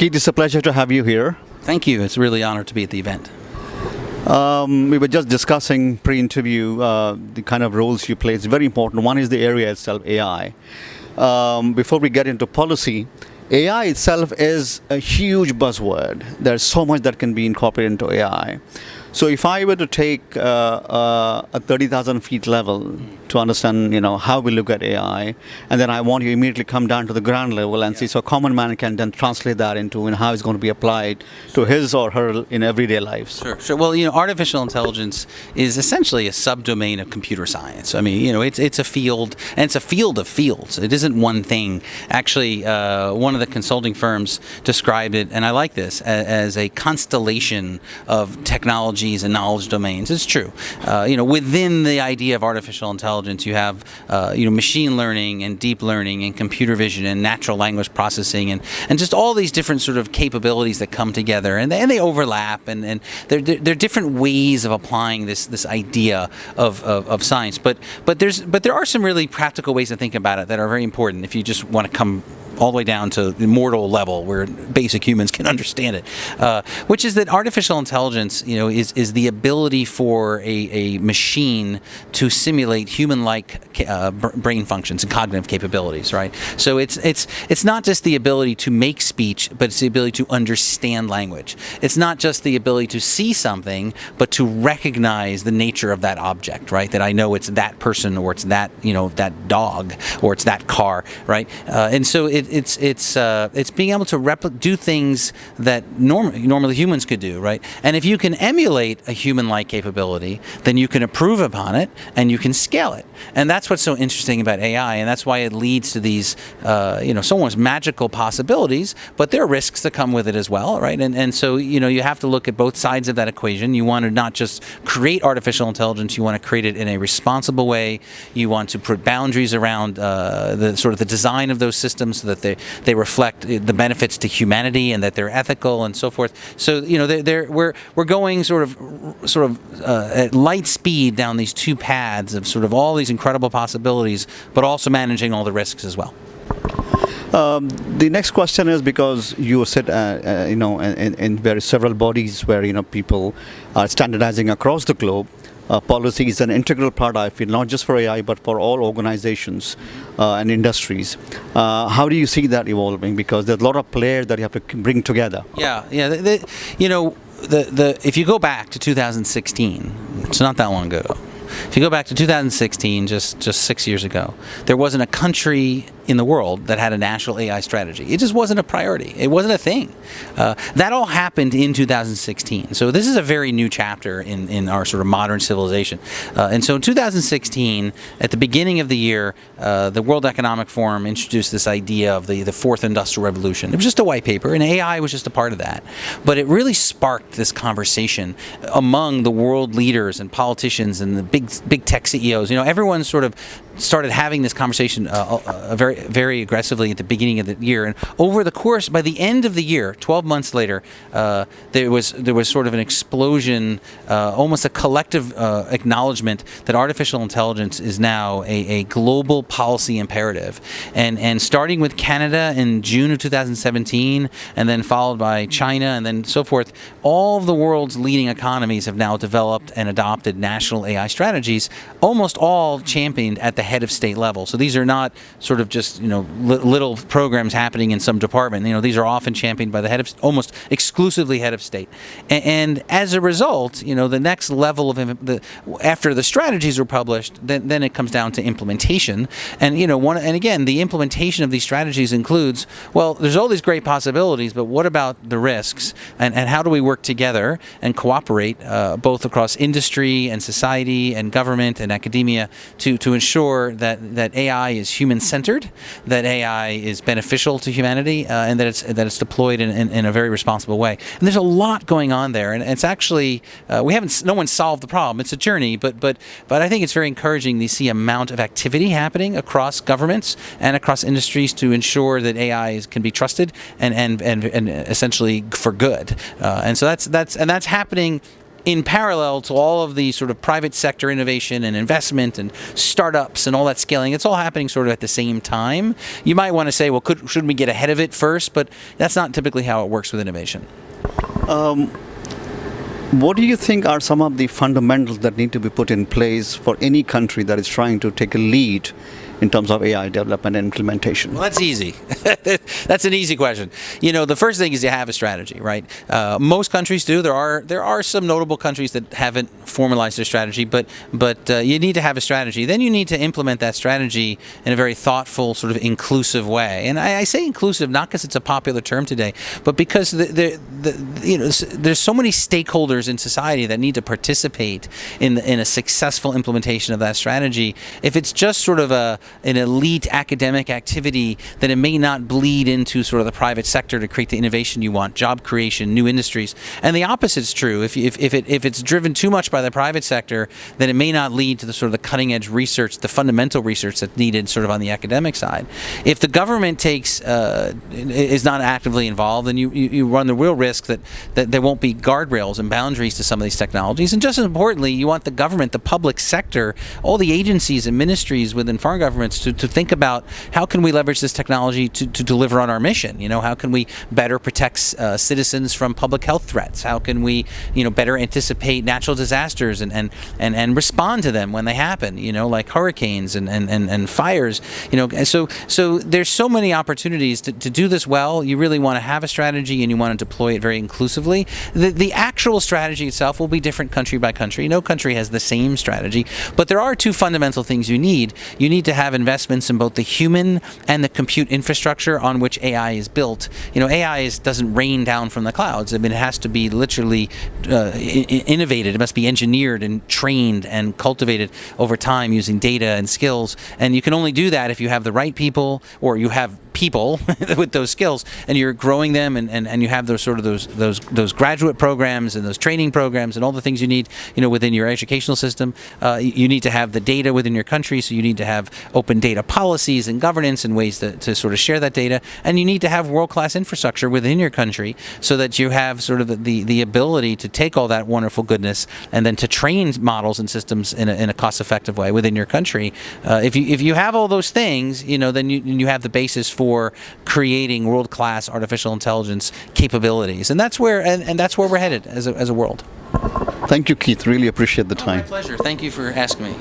Keith, it's a pleasure to have you here. Thank you. It's really an honor to be at the event. We were just discussing pre-interview the kind of roles you play. It's very important. One is the area itself, AI. Before we get into policy, AI itself is a huge buzzword. There's so much that can be incorporated into AI. So if I were to take a 30,000 feet level to understand, how we look at AI, and then I want you immediately come down to the ground level and see, so a common man can then translate that into how it's going to be applied to his or her in everyday lives. Sure. Well, artificial intelligence is essentially a subdomain of computer science. I mean, it's a field, and it's a field of fields. It isn't one thing. Actually, one of the consulting firms described it, and I like this, as a constellation of technology and knowledge domains. It's true. Within the idea of artificial intelligence, you have machine learning and deep learning and computer vision and natural language processing and just all these different sort of capabilities that come together, and they overlap, and they're different ways of applying this idea of science. But there are some really practical ways to think about it that are very important if you just want to come all the way down to the mortal level where basic humans can understand it, which is that artificial intelligence, is the ability for a machine to simulate human-like brain functions and cognitive capabilities, right? So it's not just the ability to make speech, but it's the ability to understand language. It's not just the ability to see something, but to recognize the nature of that object, right? That I know it's that person, or it's that that dog, or it's that car, right? And so it's being able to do things that normally humans could do, right? And if you can emulate a human-like capability, then you can improve upon it and you can scale it. And that's what's so interesting about AI, and that's why it leads to these, almost magical possibilities. But there are risks that come with it as well, right? And so you have to look at both sides of that equation. You want to not just create artificial intelligence; you want to create it in a responsible way. You want to put boundaries around the design of those systems so that they reflect the benefits to humanity and that they're ethical and so forth. So we're going sort of at light speed down these two paths of sort of all these incredible possibilities, but also managing all the risks as well. The next question is, because you sit, in several bodies where people are standardizing across the globe. Policy is an integral part, I feel, not just for AI, but for all organizations and industries. How do you see that evolving? Because there's a lot of players that you have to bring together. Yeah. If you go back to 2016, it's not that long ago. If you go back to 2016, just 6 years ago, there wasn't a country in the world that had a national AI strategy. It just wasn't a priority. It wasn't a thing. That all happened in 2016. So this is a very new chapter in our sort of modern civilization. And so in 2016, at the beginning of the year, the World Economic Forum introduced this idea of the fourth industrial revolution. It was just a white paper, and AI was just a part of that. But it really sparked this conversation among the world leaders and politicians and the big tech CEOs. Everyone sort of started having this conversation very, very aggressively at the beginning of the year, and over the course, by the end of the year, 12 months later, there was sort of an explosion, almost a collective acknowledgement that artificial intelligence is now a global policy imperative, and starting with Canada in June of 2017, and then followed by China, and then so forth, all of the world's leading economies have now developed and adopted national AI strategies, almost all championed at the head of state level. So these are not sort of just little programs happening in some department. These are often championed by the head of, almost exclusively head of state. And as a result, the next level of after the strategies were published, then it comes down to implementation. And and again, the implementation of these strategies includes, well, there's all these great possibilities, but what about the risks, and how do we work together and cooperate both across industry and society and government and academia to ensure that AI is human-centered, that AI is beneficial to humanity, and that it's deployed in a very responsible way. And there's a lot going on there, and it's actually no one's solved the problem. It's a journey, but I think it's very encouraging to see amount of activity happening across governments and across industries to ensure that AI can be trusted and essentially for good. And so that's happening in parallel to all of the sort of private sector innovation and investment and startups and all that scaling, it's all happening sort of at the same time. You might want to say, well, shouldn't we get ahead of it first? But that's not typically how it works with innovation. What do you think are some of the fundamentals that need to be put in place for any country that is trying to take a lead in terms of AI development and implementation? Well, that's easy. That's an easy question. The first thing is you have a strategy, right? Most countries do. There are some notable countries that haven't formalized their strategy, but you need to have a strategy. Then you need to implement that strategy in a very thoughtful, sort of inclusive way. And I say inclusive not because it's a popular term today, but because there's so many stakeholders in society that need to participate in a successful implementation of that strategy. If it's just sort of an elite academic activity, then it may not bleed into sort of the private sector to create the innovation you want, job creation, new industries. And the opposite is true. If it's driven too much by the private sector, then it may not lead to the sort of the cutting edge research, the fundamental research that's needed sort of on the academic side. If the government is not actively involved, then you run the real risk that there won't be guardrails and boundaries to some of these technologies. And just as importantly, you want the government, the public sector, all the agencies and ministries within foreign governments to think about how can we leverage this technology to deliver on our mission. How can we better protect citizens from public health threats? How can we better anticipate natural disasters and respond to them when they happen, like hurricanes and fires. So there's so many opportunities to do this well. You really want to have a strategy and you want to deploy it very inclusively. The actual strategy itself will be different country by country. No country has the same strategy, but there are two fundamental things you need. You need to have investments in both the human and the compute infrastructure on which AI is built. AI doesn't rain down from the clouds. I mean, it has to be literally innovated. It must be engineered and trained and cultivated over time using data and skills. And you can only do that if you have the right people, or you have people with those skills, and you're growing them, and you have those graduate programs and those training programs and all the things you need within your educational system. You need to have the data within your country, so you need to have open data policies and governance and ways to sort of share that data, and you need to have world-class infrastructure within your country so that you have sort of the ability to take all that wonderful goodness and then to train models and systems in a cost-effective way within your country. If you have all those things, then you have the basis for creating world-class artificial intelligence capabilities, and that's where we're headed as a world. Thank you, Keith. Really appreciate the time. My pleasure. Thank you for asking me.